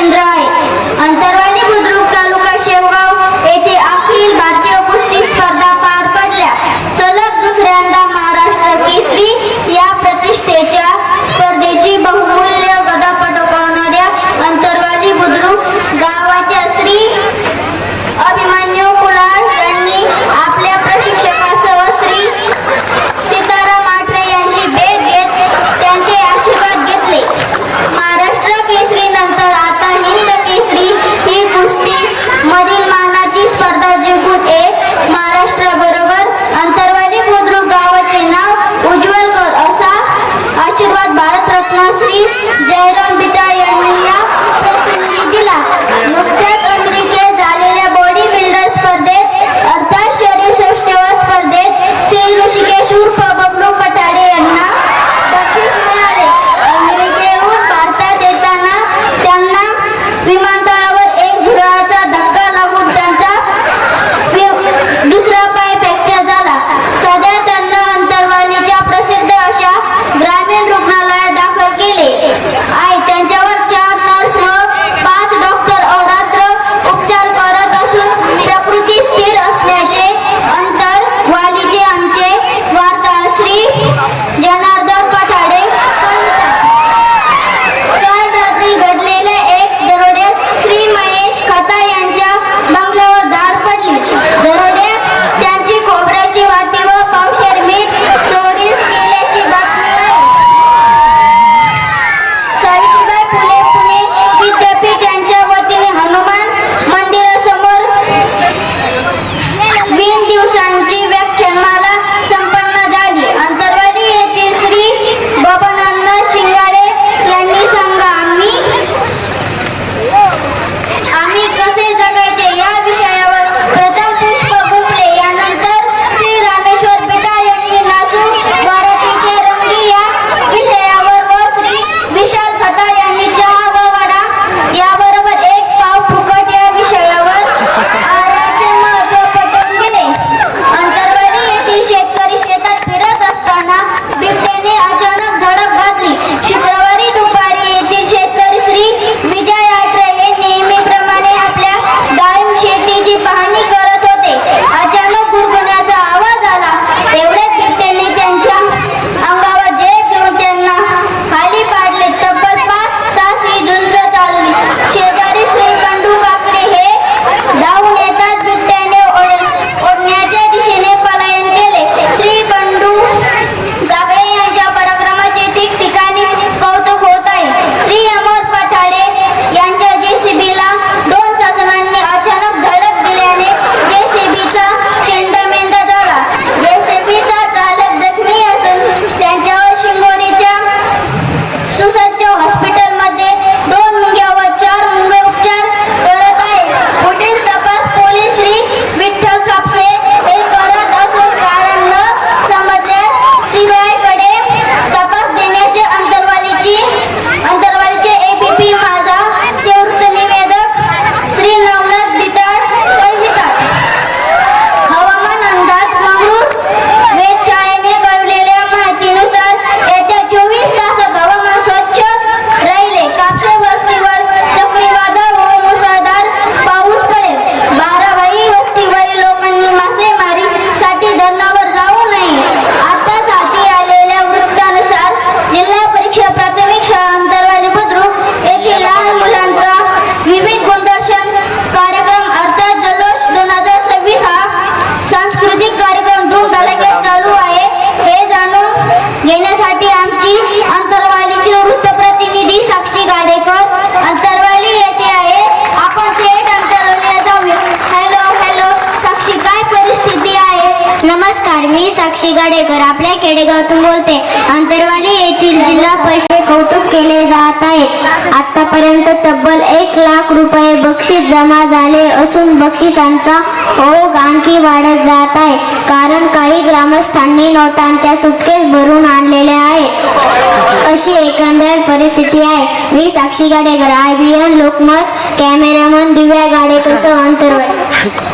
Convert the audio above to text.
केंद्र आहे. अंतरवाली बुद्रुक तालुका शेवगाव येथे अखिल भारतीय कुस्ती स्पर्धा पार पडल्या. सलग दुसऱ्यांदा महाराष्ट्र केसरी या प्रतिष्ठेच्या स्पर्धेची बहुमूल्य गदा पटकावणाऱ्या अंतरवाली बुद्रुक गावाच्या श्री अभिमन्यू कुलाळ यांनी आपल्या प्रशिक्षकासह श्री सीताराम आठरे यांची भेट घेत त्यांचे आशीर्वाद घेतले. महाराष्ट्र केसरी नंतर आता हिंद केसरी ही कुस्ती मधील मानाची स्पर्धा जिंकून एक महाराष्ट्राबरोबर अंतरवाली बुद्रुक गावाचे नाव उज्ज्वल कर असा आशीर्वाद भारतरत्न श्री जयराम बिटाळ यांनी या प्रसंगी दिला. नुकत्याच अमेरिकेत झालेल्या बॉडी बिल्डर स्पर्धेत अर्थात शरीर सौष्ठव स्पर्धेत श्री ऋषिकेश उर्फ बबलू पठाडे यांना बक्षीस मिळाले. अमेरिकेहून भारतात येताना त्यांना विमानतळावर एक झुरळाचा धक्का लागून त्यांचा दुसरा पाय फ्रॅक्चर झाला. सध्या त्यांना अंतरवालीच्या प्रसिद्ध अशा ग्रामीण रुग्णालयात दाखल केले आहे. त्यांच्यावर 4 नर्स व 5 डॉक्टर अहोरात्र उपचार करत असून प्रकृती स्थिर असल्याचे अंतरवालीचे आमचे वार्ताहर श्री जनार्दन पठाडे सांगतात. काल रात्री घडलेल्या एक दरोड्यात श्री महेश खताळ यांच्या बंगल्यावर धाड पडली. दरोड्यात त्यांची खोबऱ्याची वाटी व पावशेर मीठ चोरीस गेल्याची बातमी आहे. सावित्रीबाई फुले पुणे विद्यापीठ यांच्या वतीने हनुमान मंदिरासमोर 20 दिवसांची व्याख्यानमाला संपन्न झाली. अंतरवाली येथील श्री बबनअण्णा शिंगाडे यांनी सांगा आम्ही कसे जगायचे या विषयावर प्रथम पुष्प भोपळे यानंतर श्री रामेश्वर बिटाळ यांनी नाचू भारतीचे रंगी या विषयावर व श्री विशाल खताळ यांनी चहा व वडा याबरोबर एक पाव फुकट या विषयावर आहाराचे महत्त्व पटवून दिले. अंतरवाली येथील शेतकरी शेतात फिरत असताना बिबट्याने अचानक झडप घातली. शुक्रवारी दुपारी येथील शेतकरी श्री विजय आठरे हे नेहमीप्रमाणे आपल्या डाळिंब शेतीची पाहणी करत होते. अचानक गुरगुरण्याचा आवाज आला. तेवढ्यात बिबट्याने त्यांच्या अंगावर झेप घेऊन त्यांना खाली पाडले. तब्बल 5 तास ही झुंज चालली. शेजारी श्री बंडू काकडे हे धावून येतात. बिबट्याने ओढण्याच्या दिशेने पलायन केले. श्री बंडू काकडे यांच्या पराक्रमाचे ठिकठिकाणी कौतुक होत आहे. श्री अमोल पठाडे यांच्या जेसीबीला 2 चाचण्यांनी अचानक धडक दिल्याने जेसीबीचा शेंडामेंढा झाला. जेसीबीचा चालक जखमी असून त्यांच्यावर शिंगोलीच्या सुसज्ज हॉस्पिटलमध्ये 2 मुंग्या व 4 मुंगे उपचार करत आहेत. पुढील तपास पोलीस श्री विठ्ठल कापसे हे करत असून कारण न समजल्यास सीबीआयकडे तपास देण्याचे अंतरवालीचे एबीपी माझा चे वृत्तनिवेदक श्री नवनाथ बिटाळ कळवितात. हवामान अंदाज मंगळूर वेधशाळेने कळवलेल्या माहितीनुसार येत्या 24 तासात हवामान स्वच्छ राहिले. कापसे वस्तीवर चक्रीवादळ व मुसळधार पाऊस पडेल. बाराभाई वस्तीवरील लोकांनी मासेमारीसाठी धरणावर जाऊ नये. आताच हाती आलेल्या वृत्तानुसार जिल्हा परीक्षा प्राथमिक शाळा अंतरवाली बुद्रुक येथील लहान मुलांचा विविध गुणदर्शन कार्यक्रम अर्थात जल्लोष 2026 हा सांस्कृतिक कार्यक्रम धूमधडाक्यात चालू आहे. हे जाणून घेण्यासाठी आमची अंतरवालीची वृत्तप्रतिनिधी साक्षी गाडेकर अंतरवाली येथे आहे. आपण थेट अंतरवालीला जाऊया. हॅलो साक्षी, काय परिस्थिती आहे? नमस्कार, मी साक्षी गाडेकर आपल्या केडेगावातून बोलते. अंतरवाली येथील जिल्हा परिषद कौतुक केले जात आहे. आतापर्यंत तब्बल 1 लाख रुपये बक्षीस जमा झाले असून बक्षिसांचा ओघ आणखी वाढत जात आहे. कारण काही ग्रामस्थांनी नोटांच्या सुटकेस भरून आणलेल्या आहेत. अशी एकंदर परिस्थिती आहे. मी साक्षी गाडेकर, IBN लोकमत, कॅमेरामन दिव्या गाडेकर सह अंतरवाली.